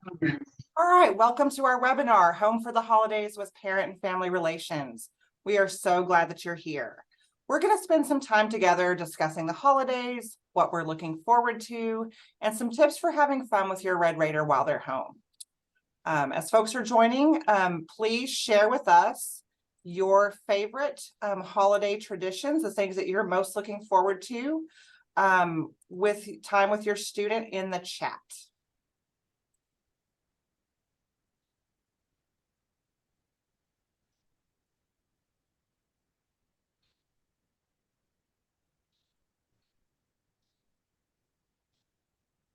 All right, welcome to our webinar, Home for the Holidays with Parent and Family Relations. We are so glad that you're here. We're going to spend some time together discussing the holidays, what we're looking forward to, and some tips for having fun with your Red Raider while they're home. As folks are joining, please share with us your favorite holiday traditions, the things that you're most looking forward to with time with your student in the chat.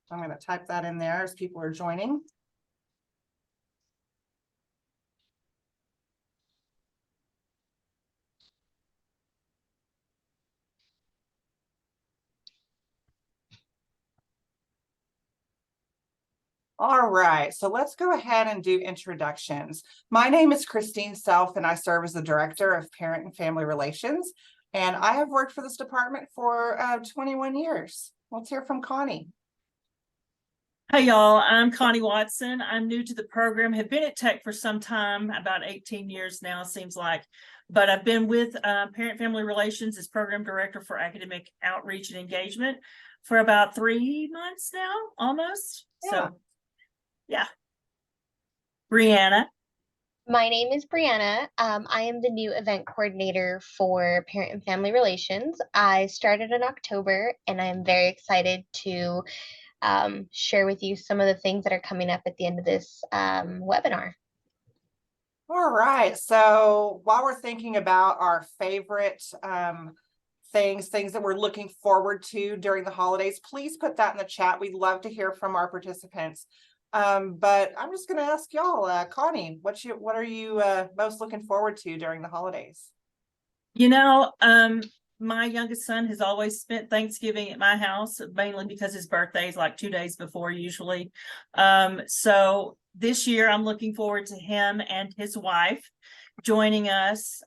I'm going to type that in there as people are joining. All right, so let's go ahead and do introductions. My name is Christine Self, and I serve as the Director of Parent and Family Relations. And I have worked for this department for 21 years. Let's hear from Connie. Hey y'all, I'm Connie Watson. I'm new to the program, have been at Tech for some time, about 18 years now, seems like. But I've been with Parent Family Relations as Program Director for Academic Outreach and Engagement for about 3 months now, almost. Yeah. So, yeah. Brianna. My name is Brianna. I am the new event coordinator for Parent and Family Relations. I started in October, and I am very excited to share with you some of the things that are coming up at the end of this webinar. All right, so while we're thinking about our favorite things that we're looking forward to during the holidays, please put that in the chat. We'd love to hear from our participants. But I'm just going to ask y'all, Connie, what are you most looking forward to during the holidays? You know, my youngest son has always spent Thanksgiving at my house, mainly because his birthday is like 2 days before usually. So this year I'm looking forward to him and his wife joining us.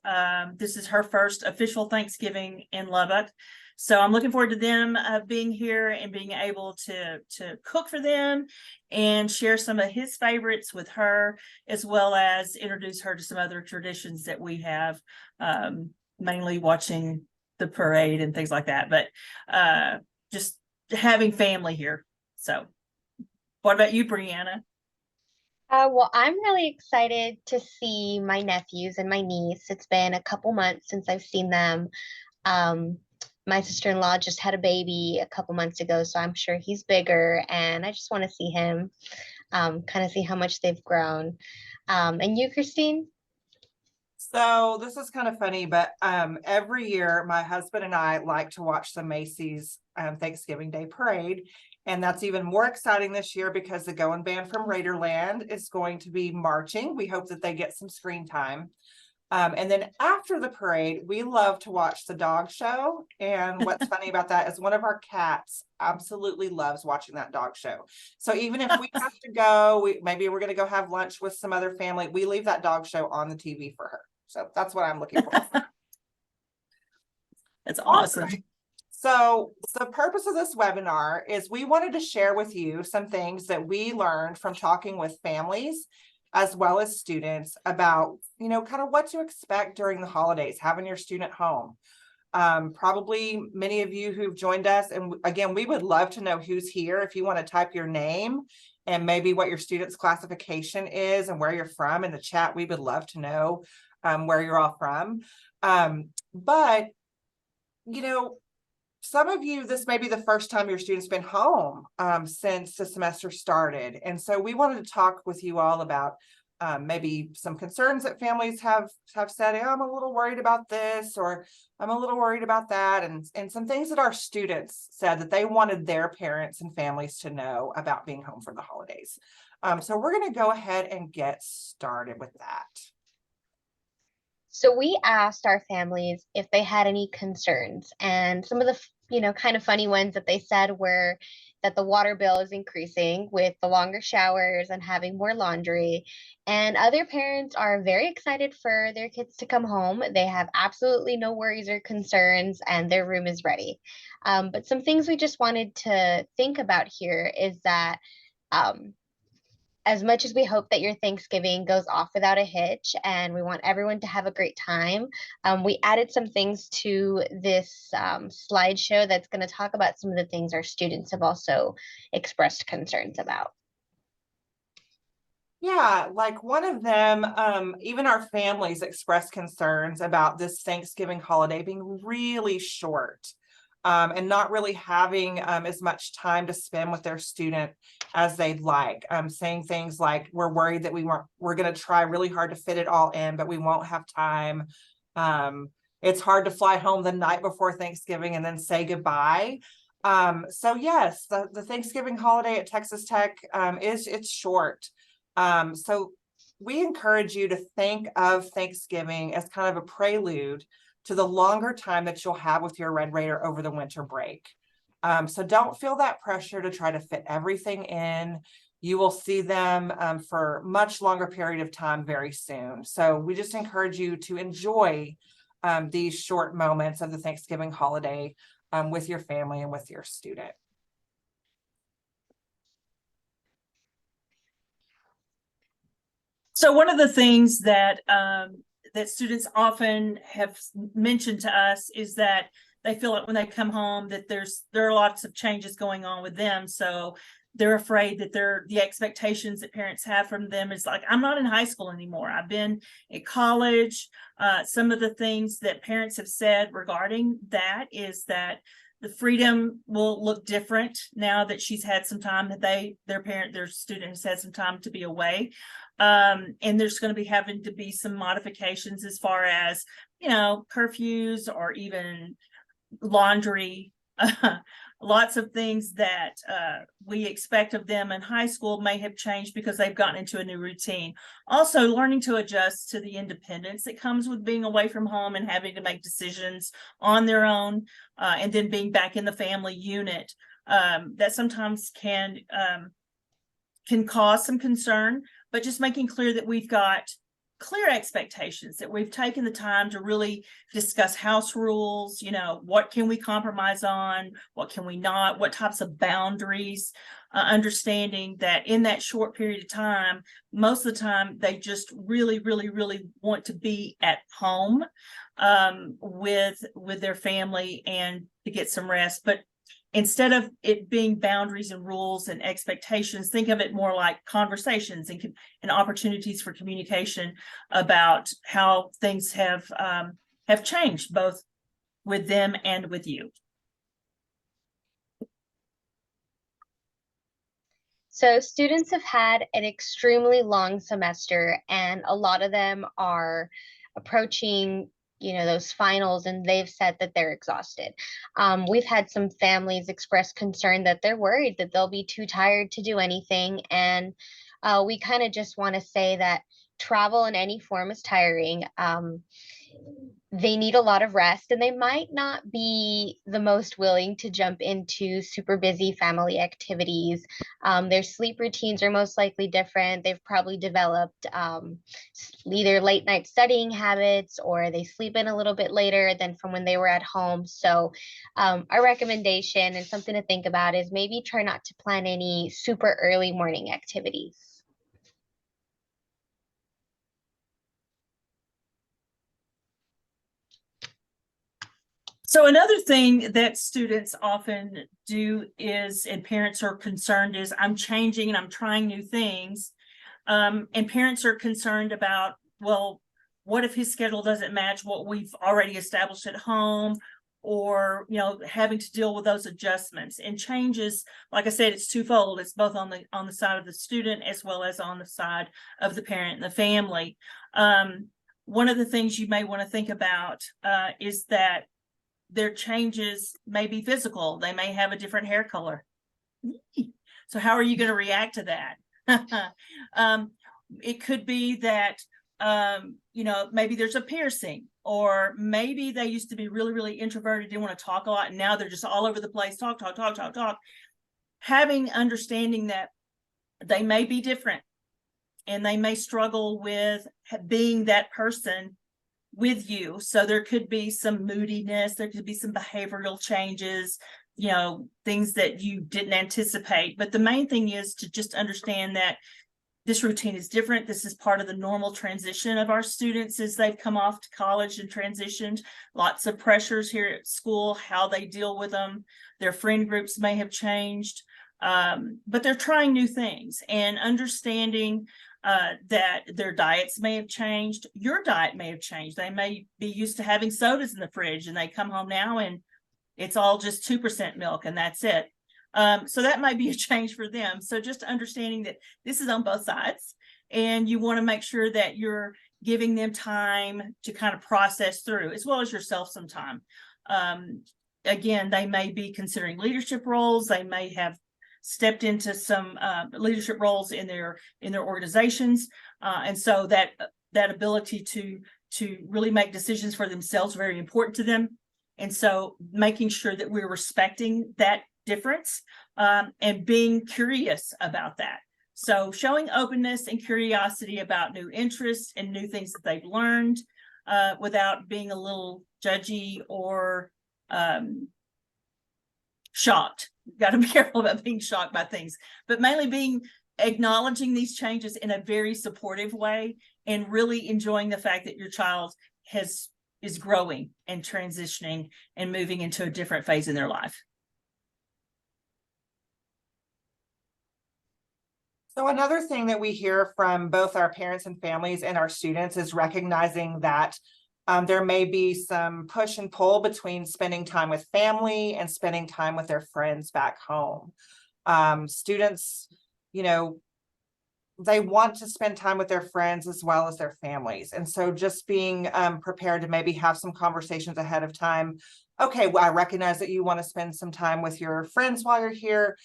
This is her first official Thanksgiving in Lubbock. So I'm looking forward to them being here and being able to cook for them and share some of his favorites with her, as well as introduce her to some other traditions that we have, mainly watching the parade and things like that. But just having family here. So what about you, Brianna? Well, I'm really excited to see my nephews and my niece. It's been a couple months since I've seen them. My sister-in-law just had a baby a couple months ago, so I'm sure he's bigger, and I just want to see him, kind of see how much they've grown. And you, Christine? So this is kind of funny, but every year my husband and I like to watch the Macy's Thanksgiving Day Parade. And that's even more exciting this year because the Going Band from Raiderland is going to be marching. We hope that they get some screen time. And then after the parade, we love to watch the dog show. And what's funny about that is one of our cats absolutely loves watching that dog show. So even if we have to go, maybe we're going to go have lunch with some other family, we leave that dog show on the TV for her. So that's what I'm looking for. That's awesome. Right. So the purpose of this webinar is we wanted to share with you some things that we learned from talking with families as well as students about, kind of what to expect during the holidays, having your student home. Probably many of you who've joined us, and again, we would love to know who's here. If you want to type your name and maybe what your student's classification is and where you're from in the chat, we would love to know where you're all from. But some of you, this may be the first time your student's been home since the semester started. And so we wanted to talk with you all about maybe some concerns that families have said, hey, I'm a little worried about this, or I'm a little worried about that. And some things that our students said that they wanted their parents and families to know about being home for the holidays. So we're going to go ahead and get started with that. So we asked our families if they had any concerns, and some of the kind of funny ones that they said were that the water bill is increasing with the longer showers and having more laundry. And other parents are very excited for their kids to come home. They have absolutely no worries or concerns, and their room is ready. But some things we just wanted to think about here is that as much as we hope that your Thanksgiving goes off without a hitch and we want everyone to have a great time, we added some things to this slideshow that's going to talk about some of the things our students have also expressed concerns about. Yeah, like one of them, even our families expressed concerns about this Thanksgiving holiday being really short. And not really having as much time to spend with their student as they'd like. Saying things like, we're worried that we're gonna try really hard to fit it all in, but we won't have time. It's hard to fly home the night before Thanksgiving and then say goodbye. So yes, the Thanksgiving holiday at Texas Tech it's short. So we encourage you to think of Thanksgiving as kind of a prelude to the longer time that you'll have with your Red Raider over the winter break. So don't feel that pressure to try to fit everything in. You will see them for much longer period of time very soon. So we just encourage you to enjoy these short moments of the Thanksgiving holiday with your family and with your student. So one of the things that that students often have mentioned to us is that they feel like when they come home that there are lots of changes going on with them. So they're afraid that the expectations that parents have from them is like, I'm not in high school anymore. I've been at college. Some of the things that parents have said regarding that is that the freedom will look different now that she's had some time that their student has had some time to be away. And there's going to be having to be some modifications as far as, curfews or even laundry. Lots of things that we expect of them in high school may have changed because they've gotten into a new routine. Also, learning to adjust to the independence that comes with being away from home and having to make decisions on their own, and then being back in the family unit. That sometimes can cause some concern, but just making clear that we've got clear expectations, that we've taken the time to really discuss house rules, what can we compromise on, what can we not, what types of boundaries, understanding that in that short period of time, most of the time they just really, really, really want to be at home with their family and to get some rest. But instead of it being boundaries and rules and expectations, think of it more like conversations and opportunities for communication about how things have changed, both with them and with you. So students have had an extremely long semester, and a lot of them are approaching those finals, and they've said that they're exhausted. We've had some families express concern that they're worried that they'll be too tired to do anything. And we kind of just want to say that travel in any form is tiring. They need a lot of rest, and they might not be the most willing to jump into super busy family activities. Their sleep routines are most likely different. They've probably developed either late night studying habits, or they sleep in a little bit later than from when they were at home. So our recommendation and something to think about is maybe try not to plan any super early morning activities. So another thing that students often do is, and parents are concerned, is I'm changing and I'm trying new things. And parents are concerned about, well, what if his schedule doesn't match what we've already established at home, or, having to deal with those adjustments and changes. Like I said, it's twofold. It's both on the side of the student as well as on the side of the parent and the family. One of the things you may want to think about is that their changes may be physical. They may have a different hair color. So how are you going to react to that? It could be that, maybe there's a piercing, or maybe they used to be really, really introverted, didn't want to talk a lot, and now they're just all over the place, talk. Having understanding that they may be different and they may struggle with being that person with you. So there could be some moodiness, there could be some behavioral changes, things that you didn't anticipate. But the main thing is to just understand that this routine is different. This is part of the normal transition of our students as they've come off to college and transitioned. Lots of pressures here at school, how they deal with them. Their friend groups may have changed, but they're trying new things and understanding that their diets may have changed. Your diet may have changed. They may be used to having sodas in the fridge and they come home now and it's all just 2% milk and that's it. So that might be a change for them. So just understanding that this is on both sides and you want to make sure that you're giving them time to kind of process through, as well as yourself some time. Again, they may be considering leadership roles. They may have stepped into some leadership roles in their organizations. And so that ability to really make decisions for themselves is very important to them. And so making sure that we're respecting that difference and being curious about that. So showing openness and curiosity about new interests and new things that they've learned without being a little judgy or shocked. You've got to be careful about being shocked by things, but mainly acknowledging these changes in a very supportive way and really enjoying the fact that your child is growing and transitioning and moving into a different phase in their life. So another thing that we hear from both our parents and families and our students is recognizing that there may be some push and pull between spending time with family and spending time with their friends back home. Students, they want to spend time with their friends as well as their families. And so just being prepared to maybe have some conversations ahead of time. Okay, well, I recognize that you want to spend some time with your friends while you're here,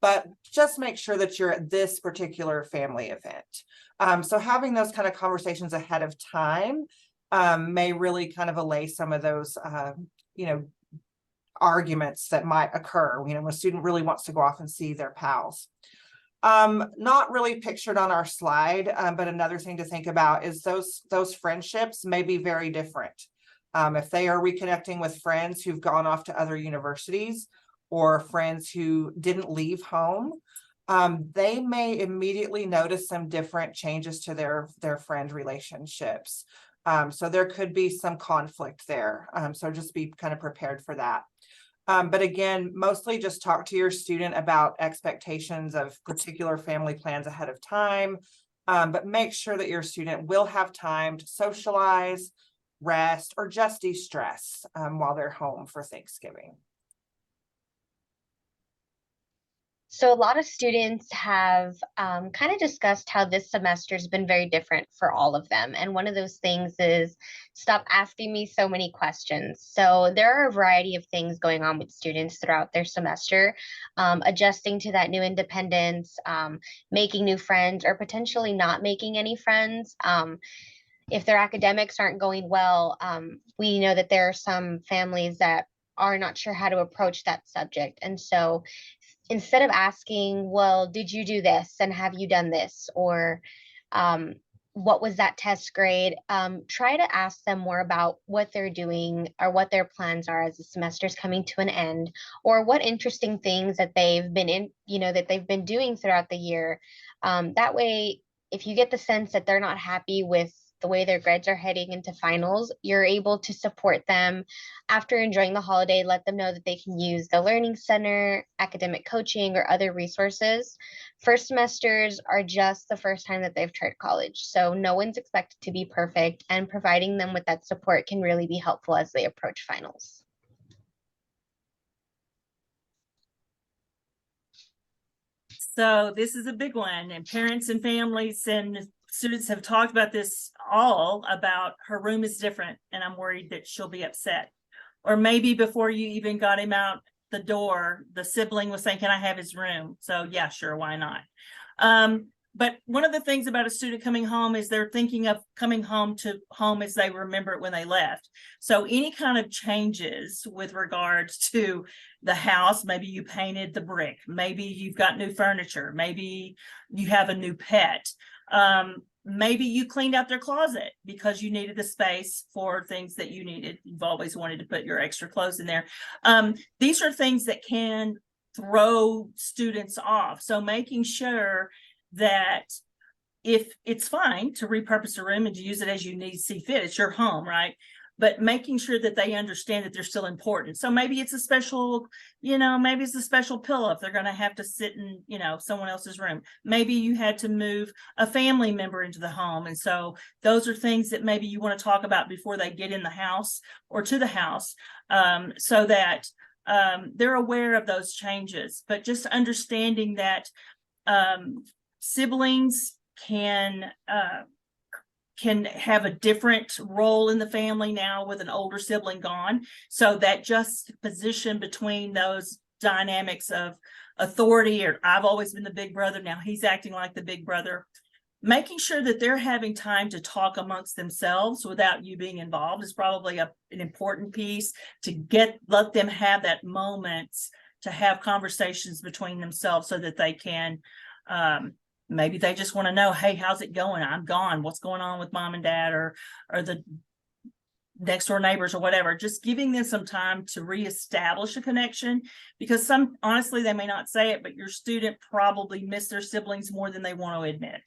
but just make sure that you're at this particular family event. So having those kind of conversations ahead of time may really kind of allay some of those, arguments that might occur, when a student really wants to go off and see their pals. Not really pictured on our slide, but another thing to think about is those friendships may be very different. If they are reconnecting with friends who've gone off to other universities or friends who didn't leave home, they may immediately notice some different changes to their friend relationships. So there could be some conflict there. So just be kind of prepared for that. But again, mostly just talk to your student about expectations of particular family plans ahead of time. But make sure that your student will have time to socialize, rest, or just de-stress while they're home for Thanksgiving. So a lot of students have kind of discussed how this semester has been very different for all of them. And one of those things is stop asking me so many questions. So there are a variety of things going on with students throughout their semester, adjusting to that new independence, making new friends, or potentially not making any friends. If their academics aren't going well, we know that there are some families that are not sure how to approach that subject. And so instead of asking, well, did you do this and have you done this? Or what was that test grade? Try to ask them more about what they're doing or what their plans are as the semester's coming to an end, or what interesting things that they've been doing throughout the year. That way, if you get the sense that they're not happy with the way their grades are heading into finals, you're able to support them after enjoying the holiday. Let them know that they can use the Learning Center, academic coaching, or other resources. First semesters are just the first time that they've tried college, so no one's expected to be perfect, and providing them with that support can really be helpful as they approach finals. So this is a big one, and parents and families and students have talked about this all about her room is different and I'm worried that she'll be upset. Or maybe before you even got him out the door, the sibling was saying, can I have his room? So yeah, sure, why not? But one of the things about a student coming home is they're thinking of coming home as they remember it when they left. So any kind of changes with regards to the house, maybe you painted the brick, maybe you've got new furniture, maybe you have a new pet. Maybe you cleaned out their closet because you needed the space for things that you needed. You've always wanted to put your extra clothes in there. These are things that can throw students off. So making sure that if it's fine to repurpose a room and to use it as you need see fit, it's your home, right? But making sure that they understand that they're still important. So maybe it's a special, maybe it's a special pillow if they're going to have to sit in, someone else's room. Maybe you had to move a family member into the home. And so those are things that maybe you want to talk about before they get in the house or to the house, so that they're aware of those changes. But just understanding that siblings can have a different role in the family now with an older sibling gone. So that just position between those dynamics of authority, or I've always been the big brother, now he's acting like the big brother, making sure that they're having time to talk amongst themselves without you being involved is probably an important piece to let them have that moment to have conversations between themselves so that they can, maybe they just want to know, hey, how's it going? I'm gone. What's going on with mom and dad or the next door neighbors or whatever? Just giving them some time to reestablish a connection, because honestly, they may not say it, but your student probably miss their siblings more than they want to admit.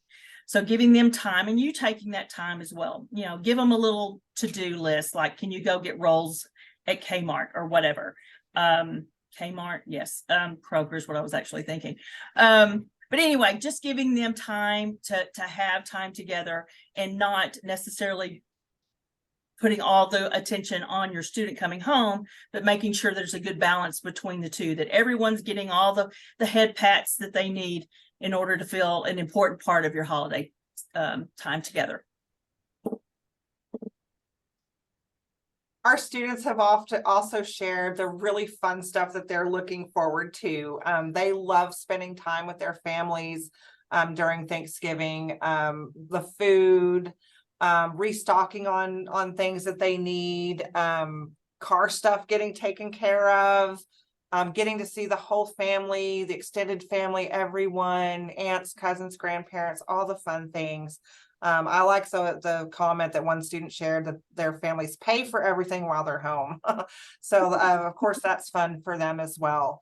So giving them time, and you taking that time as well, give them a little to-do list, like, can you go get rolls at Kmart or whatever? Kmart, yes. Kroger is what I was actually thinking. But anyway, just giving them time to have time together and not necessarily putting all the attention on your student coming home, but making sure there's a good balance between the two, that everyone's getting all the head pats that they need in order to feel an important part of your holiday time together. Our students have often also shared the really fun stuff that they're looking forward to. They love spending time with their families during Thanksgiving, the food, restocking on things that they need, car stuff getting taken care of, getting to see the whole family, the extended family, everyone, aunts, cousins, grandparents, all the fun things. I like the comment that one student shared that their families pay for everything while they're home. So of course that's fun for them as well.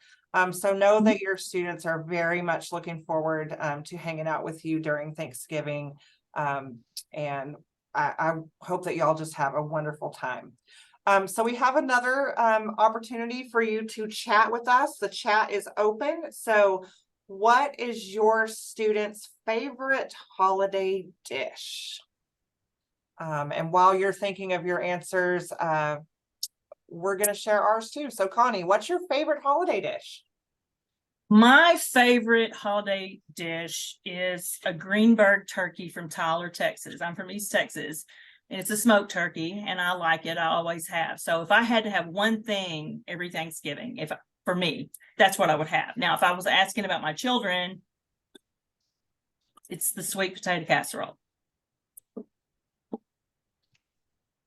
So know that your students are very much looking forward to hanging out with you during Thanksgiving. And I hope that y'all just have a wonderful time. So we have another opportunity for you to chat with us. The chat is open. So what is your student's favorite holiday dish? And while you're thinking of your answers, we're going to share ours too. So Connie, what's your favorite holiday dish? My favorite holiday dish is a Greenberg turkey from Tyler, Texas. I'm from East Texas, and it's a smoked turkey, and I like it. I always have. So if I had to have one thing every Thanksgiving, for me, that's what I would have. Now, if I was asking about my children, it's the sweet potato casserole.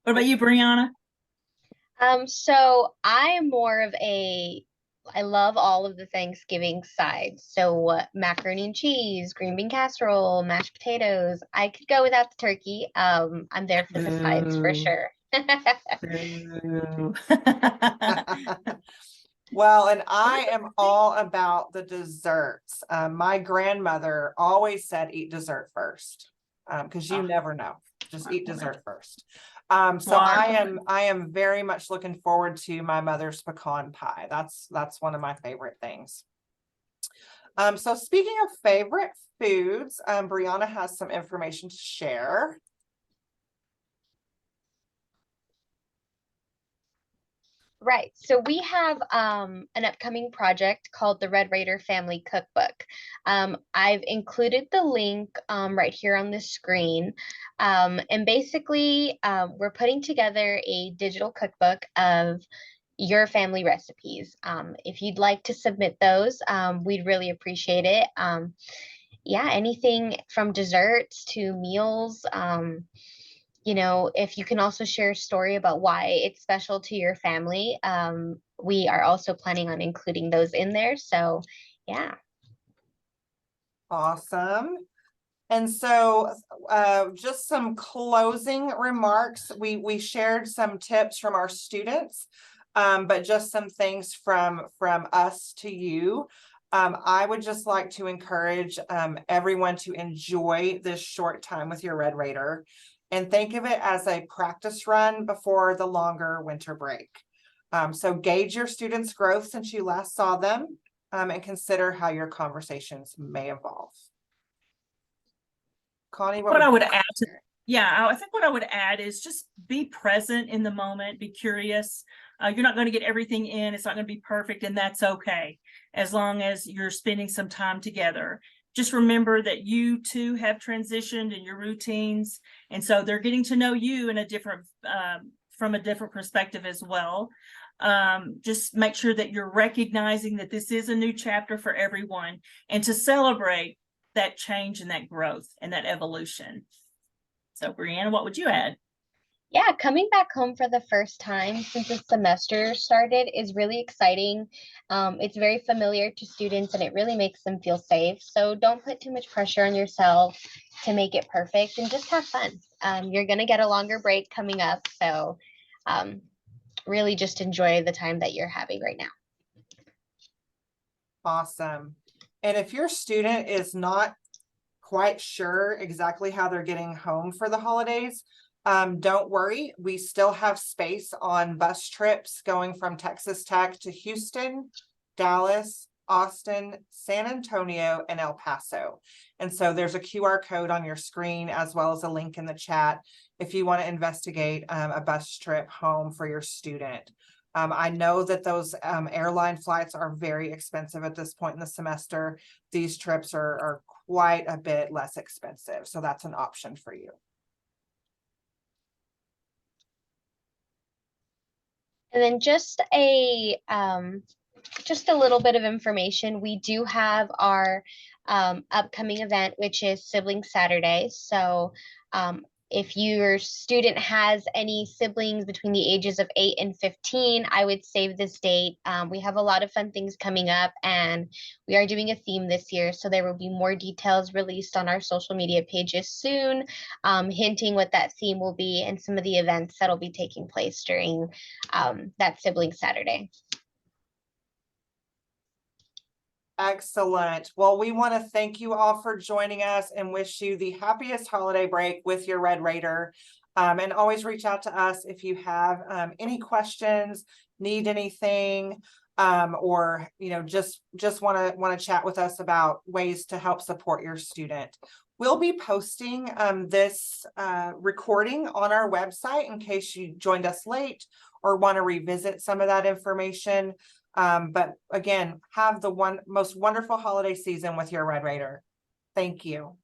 What about you, Brianna? So I am more of I love all of the Thanksgiving sides. So macaroni and cheese, green bean casserole, mashed potatoes. I could go without the turkey. I'm there for the sides for sure. Well, and I am all about the desserts. My grandmother always said, eat dessert first, because you never know. Just eat dessert first. So I am very much looking forward to my mother's pecan pie. That's one of my favorite things. So speaking of favorite foods, Brianna has some information to share. Right. So we have an upcoming project called the Red Raider Family Cookbook. I've included the link right here on the screen. And basically, we're putting together a digital cookbook of your family recipes. If you'd like to submit those, we'd really appreciate it. Yeah, anything from desserts to meals. If you can also share a story about why it's special to your family, we are also planning on including those in there. So, yeah. Awesome. And so just some closing remarks. We shared some tips from our students, but just some things from us to you. I would just like to encourage everyone to enjoy this short time with your Red Raider and think of it as a practice run before the longer winter break. So gauge your students' growth since you last saw them, and consider how your conversations may evolve. Connie, What I would you add to, yeah, I think what I would add is just be present in the moment, be curious. You're not going to get everything in. It's not going to be perfect, and that's okay. As long as you're spending some time together. Just remember that you too have transitioned in your routines. And so they're getting to know you in a different, from a different perspective as well. Just make sure that you're recognizing that this is a new chapter for everyone, and to celebrate that change and that growth and that evolution. So Brianna, what would you add? Yeah, coming back home for the first time since the semester started is really exciting. It's very familiar to students and it really makes them feel safe. So don't put too much pressure on yourself to make it perfect and just have fun. You're going to get a longer break coming up. So really just enjoy the time that you're having right now. Awesome. And if your student is not quite sure exactly how they're getting home for the holidays, don't worry, we still have space on bus trips going from Texas Tech to Houston, Dallas, Austin, San Antonio, and El Paso. And so there's a QR code on your screen as well as a link in the chat if you want to investigate a bus trip home for your student. I know that those airline flights are very expensive at this point in the semester. These trips are quite a bit less expensive, so that's an option for you. And then just a little bit of information. We do have our upcoming event, which is Sibling Saturday. So if your student has any siblings between the ages of 8 and 15, I would save this date. We have a lot of fun things coming up, and we are doing a theme this year. So there will be more details released on our social media pages soon, hinting what that theme will be and some of the events that'll be taking place during that Sibling Saturday. Excellent. Well, we want to thank you all for joining us and wish you the happiest holiday break with your Red Raider. And always reach out to us if you have any questions, need anything, or just want to chat with us about ways to help support your student. We'll be posting this recording on our website in case you joined us late or want to revisit some of that information. But again, have the most wonderful holiday season with your Red Raider. Thank you.